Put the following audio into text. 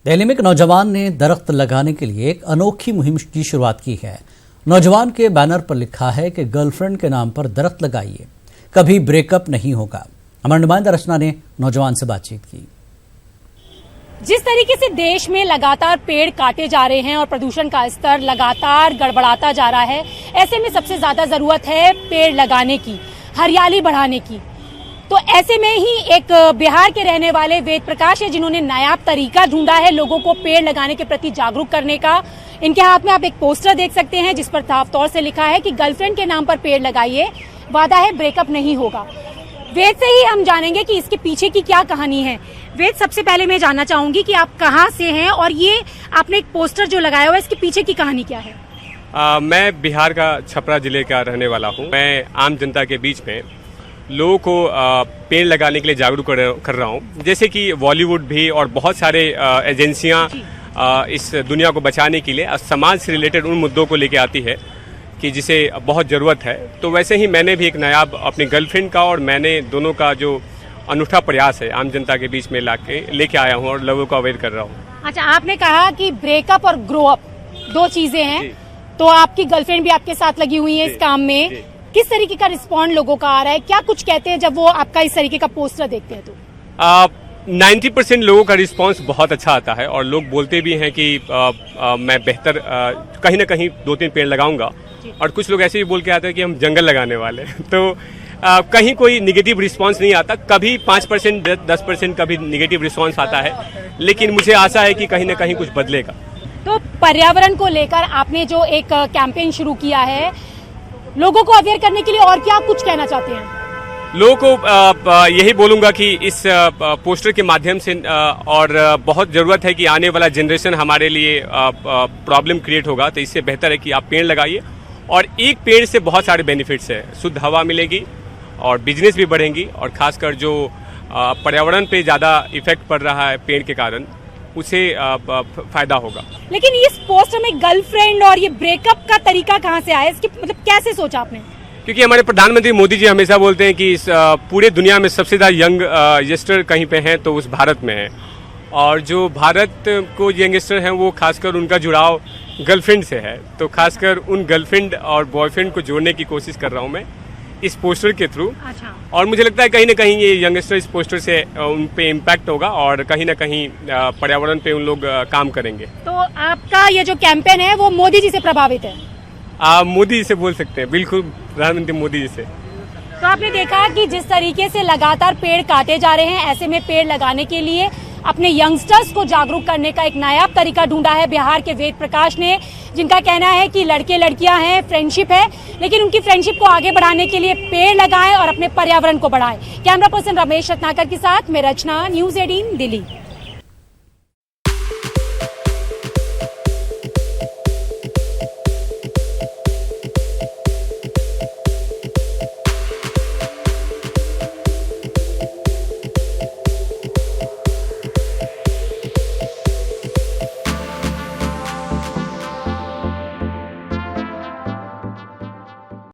दिल्ली में एक नौजवान ने दरख्त लगाने के लिए एक अनोखी मुहिम की शुरुआत की है। नौजवान के बैनर पर लिखा है कि गर्लफ्रेंड के नाम पर दरख्त लगाइए, कभी ब्रेकअप नहीं होगा। हमारे नुमाइंदा रचना ने नौजवान से बातचीत की। जिस तरीके से देश में लगातार पेड़ काटे जा रहे हैं और प्रदूषण का स्तर लगातार गड़बड़ाता जा रहा है, ऐसे में सबसे ज्यादा जरूरत है पेड़ लगाने की, हरियाली बढ़ाने की। तो ऐसे में ही एक बिहार के रहने वाले वेद प्रकाश है, जिन्होंने नायाब तरीका ढूंढा है लोगों को पेड़ लगाने के प्रति जागरूक करने का। इनके हाथ में आप एक पोस्टर देख सकते हैं जिस पर साफ तौर से लिखा है कि गर्लफ्रेंड के नाम पर पेड़ लगाइए, वादा है ब्रेकअप नहीं होगा। वेद से ही हम जानेंगे कि इसके पीछे की क्या कहानी है। वेद, सबसे पहले मैं जानना चाहूंगी कि आप कहाँ से हैं और ये आपने एक पोस्टर जो लगाया हुआ है, इसके पीछे की कहानी क्या है? मैं बिहार का छपरा जिले का रहने वाला हूँ। मैं आम जनता के बीच में लोगों को पेड़ लगाने के लिए जागरूक कर रहा हूँ। जैसे कि बॉलीवुड भी और बहुत सारे एजेंसियाँ इस दुनिया को बचाने के लिए समाज से रिलेटेड उन मुद्दों को लेके आती है कि जिसे बहुत ज़रूरत है। तो वैसे ही मैंने भी एक नायाब अपनी गर्लफ्रेंड का और मैंने दोनों का जो अनूठा प्रयास है आम जनता के बीच में लेके आया हूँ और लोगों को अवेयर कर रहा हूँ। अच्छा, आपने कहा कि ब्रेकअप और ग्रो अप दो चीजें हैं, तो आपकी गर्लफ्रेंड भी आपके साथ लगी हुई है इस काम में। किस तरीके का रिस्पॉन्ड लोगों का आ रहा है, क्या कुछ कहते हैं जब वो आपका इस तरीके का पोस्टर देखते हैं? तो 90% लोगों का रिस्पांस बहुत अच्छा आता है और लोग बोलते भी हैं कि मैं बेहतर कहीं ना कहीं 2-3 पेड़ लगाऊंगा। और कुछ लोग ऐसे भी बोल के आते हैं कि हम जंगल लगाने वाले हैं। तो कहीं कोई निगेटिव रिस्पांस नहीं आता। कभी 5% 10% कभी निगेटिव रिस्पांस आता है, लेकिन मुझे आशा है कि कहीं ना कहीं कुछ बदलेगा। तो पर्यावरण को लेकर आपने जो एक कैंपेन शुरू किया है, लोगों को अवेयर करने के लिए और क्या कुछ कहना चाहते हैं? लोगों को यही बोलूंगा कि इस पोस्टर के माध्यम से और बहुत ज़रूरत है कि आने वाला जनरेशन हमारे लिए प्रॉब्लम क्रिएट होगा, तो इससे बेहतर है कि आप पेड़ लगाइए। और एक पेड़ से बहुत सारे बेनिफिट्स है, शुद्ध हवा मिलेगी और बिजनेस भी बढ़ेंगी और खासकर जो पर्यावरण पे ज़्यादा इफेक्ट पड़ रहा है पेड़ के कारण, उसे फायदा होगा। लेकिन इस पोस्टर में गर्लफ्रेंड और ये ब्रेकअप का तरीका कहाँ से आया, इसकी मतलब कैसे सोचा आपने? क्योंकि हमारे प्रधानमंत्री मोदी जी हमेशा बोलते हैं कि इस पूरे दुनिया में सबसे ज़्यादा यंग यंगस्टर कहीं पे हैं तो उस भारत में है। और जो भारत को यंगस्टर हैं वो खासकर उनका जुड़ाव गर्लफ्रेंड से है। तो खासकर उन गर्लफ्रेंड और बॉयफ्रेंड को जोड़ने की कोशिश कर रहा हूँ मैं इस पोस्टर के थ्रू। अच्छा। और मुझे लगता है कहीं ना कहीं ये यंगस्टर इस पोस्टर से उन पे इम्पैक्ट होगा और कहीं ना कहीं पर्यावरण पे उन लोग काम करेंगे। तो आपका ये जो कैंपेन है वो मोदी जी से प्रभावित है? मोदी जी से बोल सकते हैं, बिल्कुल, प्रधानमंत्री मोदी जी से। तो आपने देखा कि जिस तरीके से लगातार पेड़ काटे जा रहे हैं, ऐसे में पेड़ लगाने के लिए अपने यंगस्टर्स को जागरूक करने का एक नायाब तरीका ढूंढा है बिहार के वेद प्रकाश ने, जिनका कहना है कि लड़के लड़कियां हैं, फ्रेंडशिप है, लेकिन उनकी फ्रेंडशिप को आगे बढ़ाने के लिए पेड़ लगाएं और अपने पर्यावरण को बढ़ाएं। कैमरा पर्सन रमेश रत्नाकर के साथ मैं रचना, न्यूज़ 18 दिल्ली।